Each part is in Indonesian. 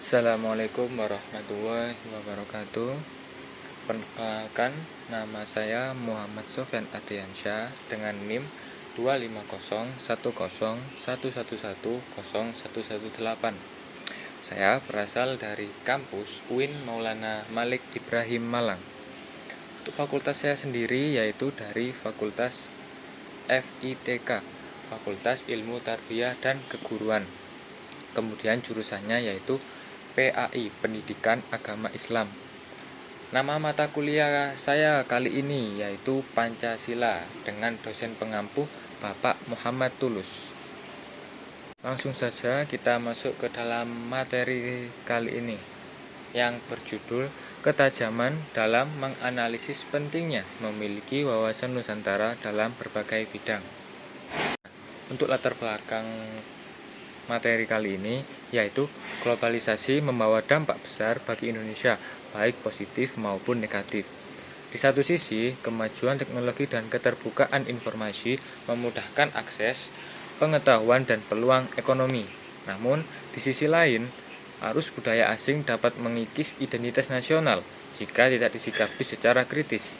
Assalamualaikum warahmatullahi wabarakatuh. Perkenalkan, nama saya Muhammad Sofyan Adriansyah dengan NIM 2501011111018. Saya berasal dari kampus UIN Maulana Malik Ibrahim Malang. Untuk fakultas saya sendiri yaitu dari Fakultas FITK, Fakultas Ilmu Tarbiyah dan Keguruan. Kemudian jurusannya yaitu PAI, Pendidikan Agama Islam. Nama mata kuliah saya kali ini yaitu Pancasila dengan dosen pengampu Bapak Muhammad Tulus. Langsung saja kita masuk ke dalam materi kali ini yang berjudul Ketajaman dalam menganalisis pentingnya memiliki wawasan Nusantara dalam berbagai bidang. Untuk latar belakang materi kali ini yaitu globalisasi membawa dampak besar bagi Indonesia, baik positif maupun negatif. Di satu sisi, kemajuan teknologi dan keterbukaan informasi memudahkan akses, pengetahuan dan peluang ekonomi. Namun, di sisi lain, arus budaya asing dapat mengikis identitas nasional jika tidak disikapi secara kritis.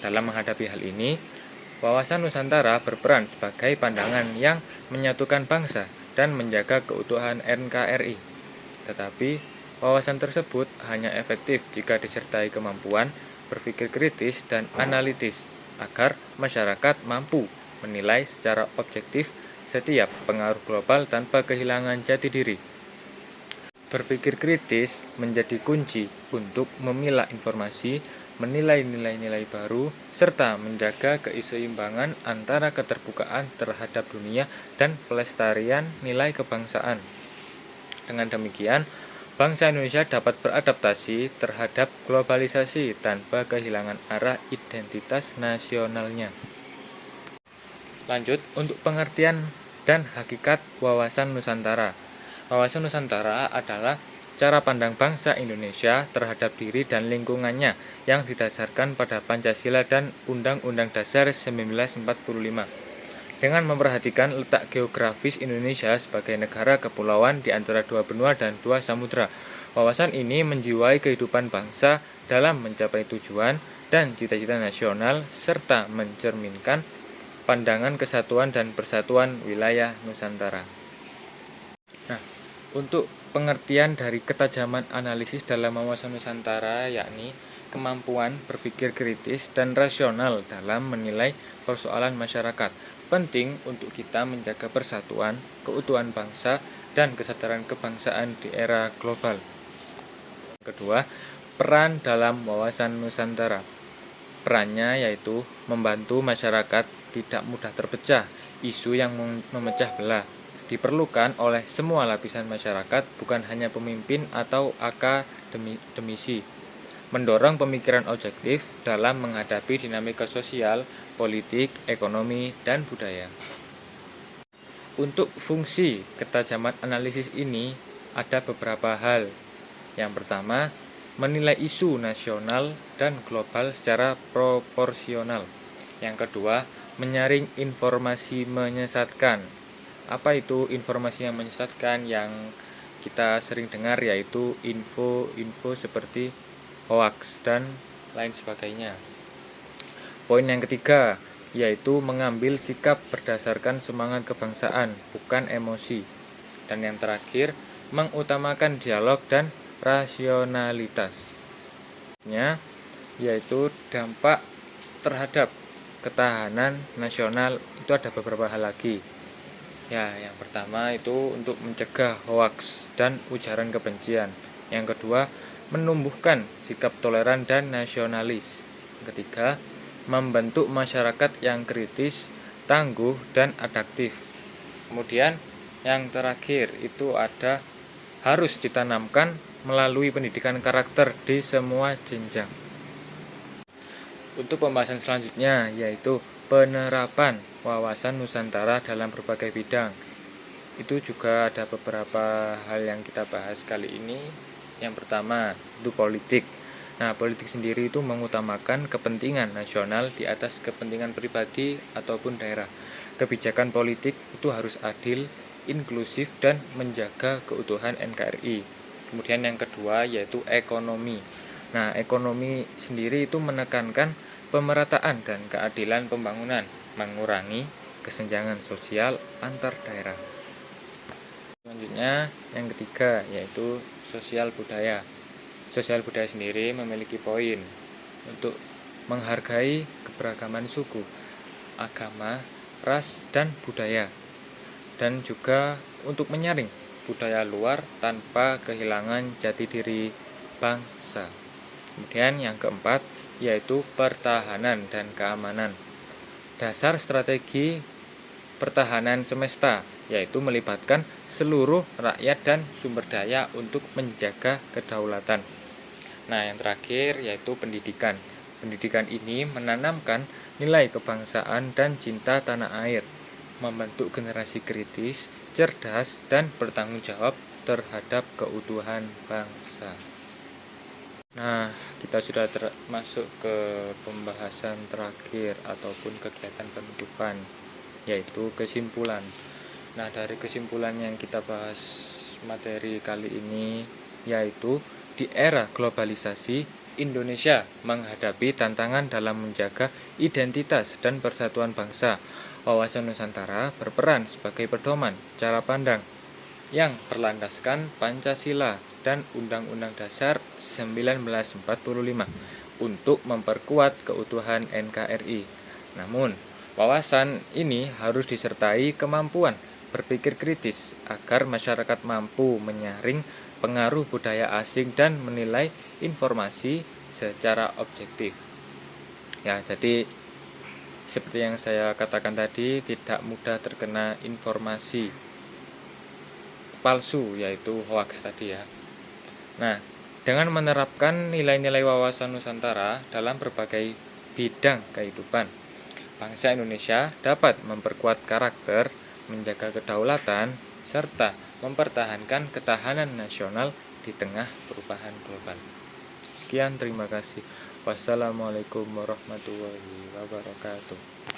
Dalam menghadapi hal ini, wawasan Nusantara berperan sebagai pandangan yang menyatukan bangsa dan menjaga keutuhan NKRI. Tetapi, wawasan tersebut hanya efektif jika disertai kemampuan berpikir kritis dan analitis agar masyarakat mampu menilai secara objektif setiap pengaruh global tanpa kehilangan jati diri. Berpikir kritis menjadi kunci untuk memilah informasi, menilai nilai-nilai baru, serta menjaga keseimbangan antara keterbukaan terhadap dunia dan pelestarian nilai kebangsaan. Dengan demikian, bangsa Indonesia dapat beradaptasi terhadap globalisasi tanpa kehilangan arah identitas nasionalnya. Lanjut, untuk pengertian dan hakikat wawasan Nusantara. Wawasan Nusantara adalah cara pandang bangsa Indonesia terhadap diri dan lingkungannya yang didasarkan pada Pancasila dan Undang-Undang Dasar 1945. Dengan memperhatikan letak geografis Indonesia sebagai negara kepulauan di antara dua benua dan dua samudra, wawasan ini menjiwai kehidupan bangsa dalam mencapai tujuan dan cita-cita nasional serta mencerminkan pandangan kesatuan dan persatuan wilayah Nusantara. Nah, untuk pengertian dari ketajaman analisis dalam wawasan Nusantara yakni kemampuan berpikir kritis dan rasional dalam menilai persoalan masyarakat. Penting untuk kita menjaga persatuan, keutuhan bangsa, dan kesadaran kebangsaan di era global. Kedua, peran dalam wawasan Nusantara. Perannya yaitu membantu masyarakat tidak mudah terpecah isu yang memecah belah. Diperlukan oleh semua lapisan masyarakat, bukan hanya pemimpin atau akademisi. Mendorong pemikiran objektif dalam menghadapi dinamika sosial, politik, ekonomi, dan budaya. Untuk fungsi ketajaman analisis ini ada beberapa hal. Yang pertama, menilai isu nasional dan global secara proporsional. Yang kedua, menyaring informasi menyesatkan. Apa itu informasi yang menyesatkan? Yang kita sering dengar yaitu info seperti hoax dan lain sebagainya. Poin yang ketiga yaitu mengambil sikap berdasarkan semangat kebangsaan, bukan emosi. Dan yang terakhir, mengutamakan dialog dan rasionalitas. Yaitu dampak terhadap ketahanan nasional itu ada beberapa hal lagi. Ya, yang pertama itu untuk mencegah hoaks dan ujaran kebencian. Yang kedua, menumbuhkan sikap toleran dan nasionalis. Yang ketiga, membentuk masyarakat yang kritis, tangguh, dan adaptif. Kemudian, yang terakhir itu ada harus ditanamkan melalui pendidikan karakter di semua jenjang. Untuk pembahasan selanjutnya yaitu penerapan wawasan Nusantara dalam berbagai bidang. Itu juga ada beberapa hal yang kita bahas kali ini. Yang pertama, itu politik. Nah, politik sendiri itu mengutamakan kepentingan nasional di atas kepentingan pribadi ataupun daerah. Kebijakan politik itu harus adil, inklusif, dan menjaga keutuhan NKRI. Kemudian yang kedua yaitu ekonomi. Nah, ekonomi sendiri itu menekankan pemerataan dan keadilan pembangunan, mengurangi kesenjangan sosial antar daerah. Selanjutnya yang ketiga yaitu sosial budaya. Sosial budaya sendiri memiliki poin untuk menghargai keberagaman suku, agama, ras, dan budaya, dan juga untuk menyaring budaya luar tanpa kehilangan jati diri bangsa. Kemudian yang keempat yaitu pertahanan dan keamanan. Dasar strategi pertahanan semesta yaitu melibatkan seluruh rakyat dan sumber daya untuk menjaga kedaulatan. Nah, yang terakhir yaitu pendidikan. Pendidikan ini menanamkan nilai kebangsaan dan cinta tanah air, membentuk generasi kritis, cerdas, dan bertanggung jawab terhadap keutuhan bangsa. Nah, kita sudah masuk ke pembahasan terakhir ataupun kegiatan penutupan, yaitu kesimpulan. Nah, dari kesimpulan yang kita bahas materi kali ini, yaitu di era globalisasi, Indonesia menghadapi tantangan dalam menjaga identitas dan persatuan bangsa. Wawasan Nusantara berperan sebagai pedoman cara pandang yang berlandaskan Pancasila dan Undang-Undang Dasar 1945 untuk memperkuat keutuhan NKRI. Namun, wawasan ini harus disertai kemampuan berpikir kritis agar masyarakat mampu menyaring pengaruh budaya asing dan menilai informasi secara objektif. Ya, jadi seperti yang saya katakan tadi, tidak mudah terkena informasi palsu yaitu hoax tadi ya. Nah, dengan menerapkan nilai-nilai wawasan Nusantara dalam berbagai bidang kehidupan, bangsa Indonesia dapat memperkuat karakter, menjaga kedaulatan, serta mempertahankan ketahanan nasional di tengah perubahan global. Sekian, terima kasih. Wassalamualaikum warahmatullahi wabarakatuh.